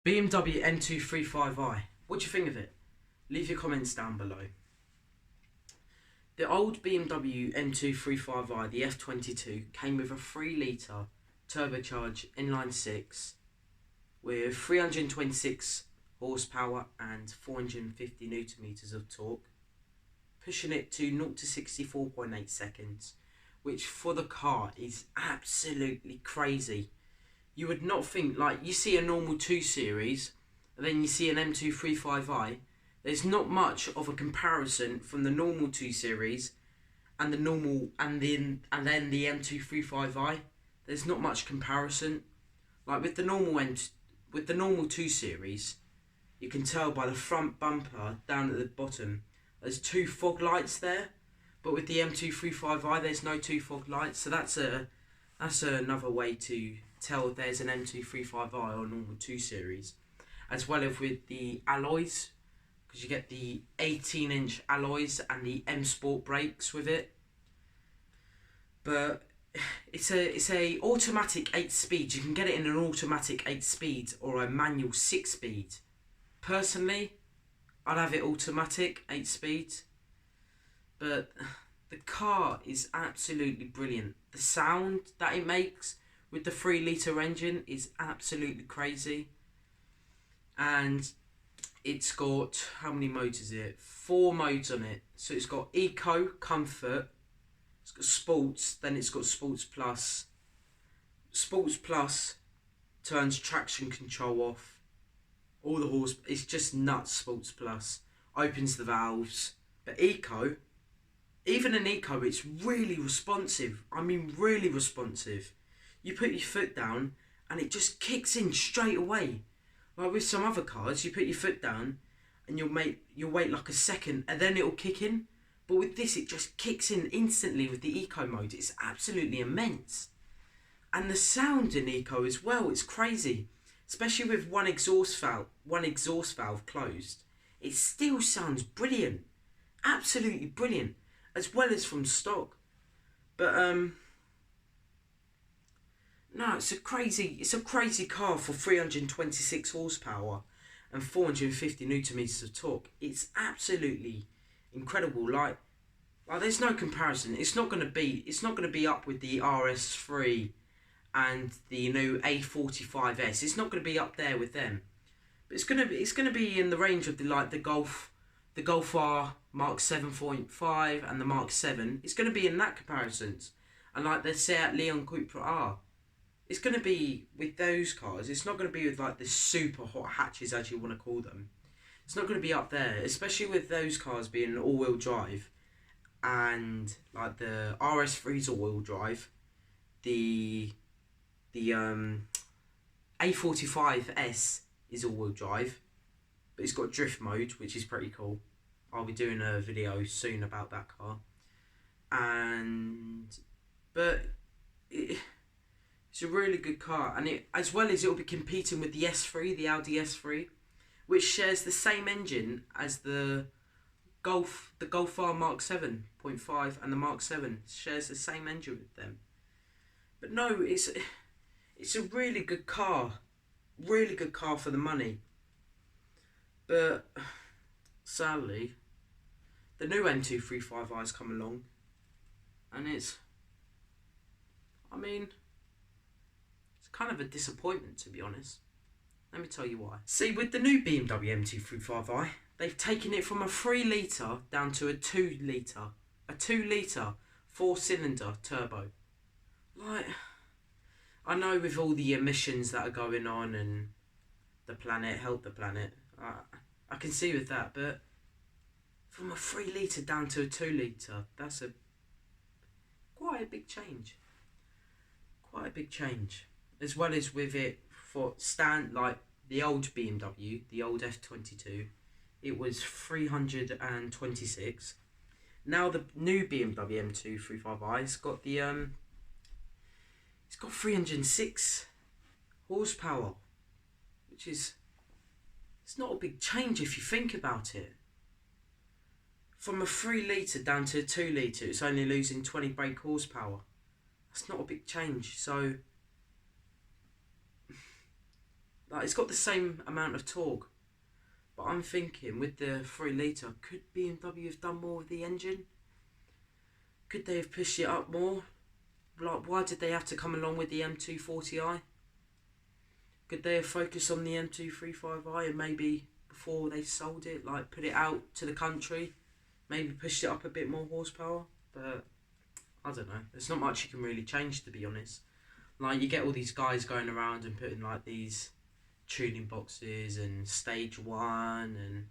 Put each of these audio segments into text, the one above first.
BMW m235i. What do you think of it? Leave your comments down below. The old BMW M235i, the F22, came with a 3 litre turbocharged inline 6 with 326 horsepower and 450 newton meters of torque, pushing it to 0 to 64.8 seconds, which for the car is absolutely crazy. You would not think, like, you see a normal 2 Series and then you see an M235i. There's not much of a comparison from the normal 2 Series and the normal and then the M235i. There's not much comparison. Like with the normal 2 Series, you can tell by the front bumper down at the bottom there's 2 fog lights there, but with the M235i there's no 2 fog lights, so that's another way to tell if there's an M235i or normal 2 Series, as well as with the alloys, because you get the 18-inch alloys and the M Sport brakes with it. But it's a automatic 8-speed. You can get it in an automatic 8-speed or a manual 6-speed. Personally, I'd have it automatic 8-speed, but the car is absolutely brilliant. The sound that it makes with the 3 litre engine is absolutely crazy. And it's got, how many modes is it? 4 modes on it. So it's got Eco, Comfort, it's got Sports, then it's got Sports Plus. Sports Plus turns traction control off. All the horse, it's just nuts. Sports Plus opens the valves. But Eco, even in Eco, it's really responsive. I mean, really responsive. You put your foot down and it just kicks in straight away. Like with some other cars, you put your foot down and you'll wait like a second and then it'll kick in. But with this, it just kicks in instantly with the Eco mode. It's absolutely immense. And the sound in Eco as well, it's crazy. Especially with one exhaust valve closed. It still sounds brilliant. Absolutely brilliant. As well as from stock. But no, it's a crazy car for 326 horsepower and 450 newton meters of torque. It's absolutely incredible. Like there's no comparison. It's not gonna be up with the RS3 and the new A45S. It's not gonna be up there with them. But it's gonna be in the range of the Golf R Mark 7.5 and the Mark 7. It's gonna be in that comparisons. And like the Seat Leon Cupra R. It's going to be with those cars. It's not going to be with like the super hot hatches, as you want to call them. It's not going to be up there, especially with those cars being all-wheel drive, and like the RS3's all-wheel drive, the A45S is all-wheel drive, but it's got drift mode, which is pretty cool. I'll be doing a video soon about that car, it's a really good car, and as well as it'll be competing with the S3, the Audi S3, which shares the same engine as the Golf R Mark 7.5 and the Mark 7 shares the same engine with them. But no, it's a really good car for the money. But sadly, the new M235i's come along, and it's kind of a disappointment, to be honest. Let me tell you why. See, with the new BMW M235i, they've taken it from a 3 litre down to a 2 litre. A 2 litre 4-cylinder turbo. Like, I know with all the emissions that are going on and the planet, help the planet, I can see with that, but from a 3 litre down to a 2 litre, that's quite a big change. Quite a big change. As well as with it for like the old BMW, the old F22, it was 326. Now the new BMW M235i's got it's got 306 horsepower, which it's not a big change if you think about it. From a 3 litre down to a 2 litre, it's only losing 20 brake horsepower. That's not a big change, so Like, it's got the same amount of torque. But I'm thinking, with the 3 litre, could BMW have done more with the engine? Could they have pushed it up more? Like, why did they have to come along with the m240i? Could they have focused on the m235i and maybe before they sold it, like, put it out to the country, maybe pushed it up a bit more horsepower? But I don't know. There's not much you can really change, to be honest. Like, you get all these guys going around and putting like these tuning boxes and stage 1 and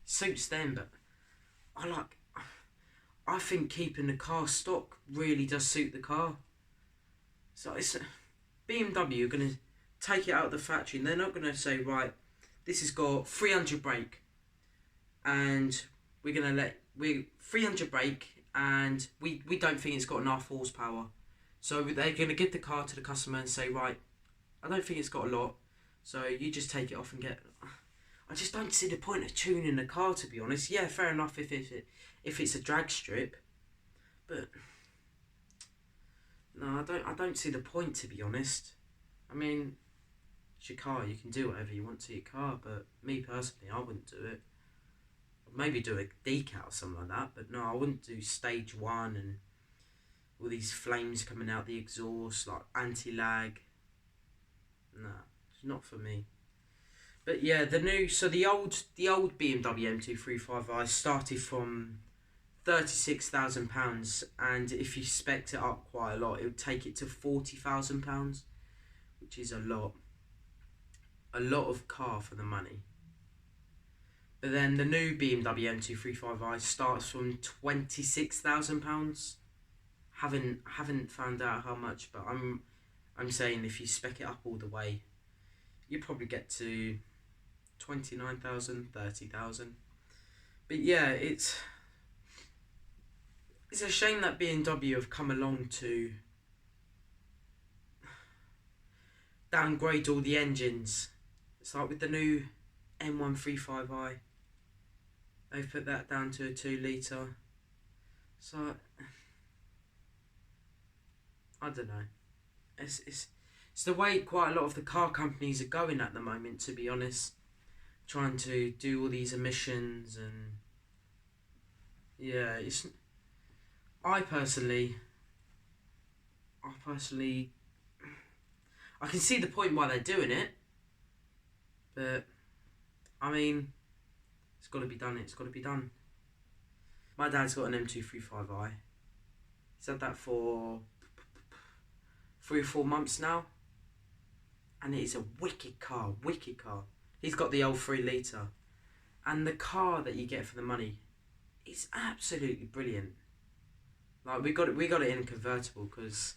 suits them, but I think keeping the car stock really does suit the car. So it's BMW are going to take it out of the factory and they're not going to say, right, this has got 300 brake and we're going to we 300 brake and we don't think it's got enough horsepower. So they're going to give the car to the customer and say, right, I don't think it's got a lot, so you just take it off and get... I just don't see the point of tuning the car, to be honest. Yeah, fair enough if it's a drag strip, but no, I don't see the point, to be honest. I mean, it's your car, you can do whatever you want to your car, but me personally, I wouldn't do it. I'd maybe do a decal or something like that, but no, I wouldn't do stage 1 and all these flames coming out the exhaust, like anti-lag. No, it's not for me. But yeah, the old BMW m235i started from £36,000, and if you spec'd it up quite a lot, it would take it to £40,000, which is a lot of car for the money. But then the new BMW m235i starts from £26,000. Haven't found out how much, but I'm saying if you spec it up all the way, you probably get to 29,000, 30,000. But yeah, it's a shame that BMW have come along to downgrade all the engines. It's like with the new m235i, they've put that down to a 2 litre. So I don't know. It's the way quite a lot of the car companies are going at the moment, to be honest. Trying to do all these emissions and... yeah, it's... I personally... I can see the point why they're doing it. But, I mean, it's got to be done. My dad's got an m235i. He's had that for 3 or 4 months now, and it is a wicked car. He's got the old 3 litre, and the car that you get for the money is absolutely brilliant. Like, we got it in convertible. Because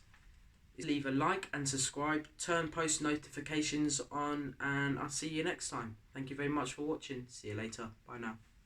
leave a like and subscribe, turn post notifications on, and I'll see you next time. Thank you very much for watching. See you later. Bye now.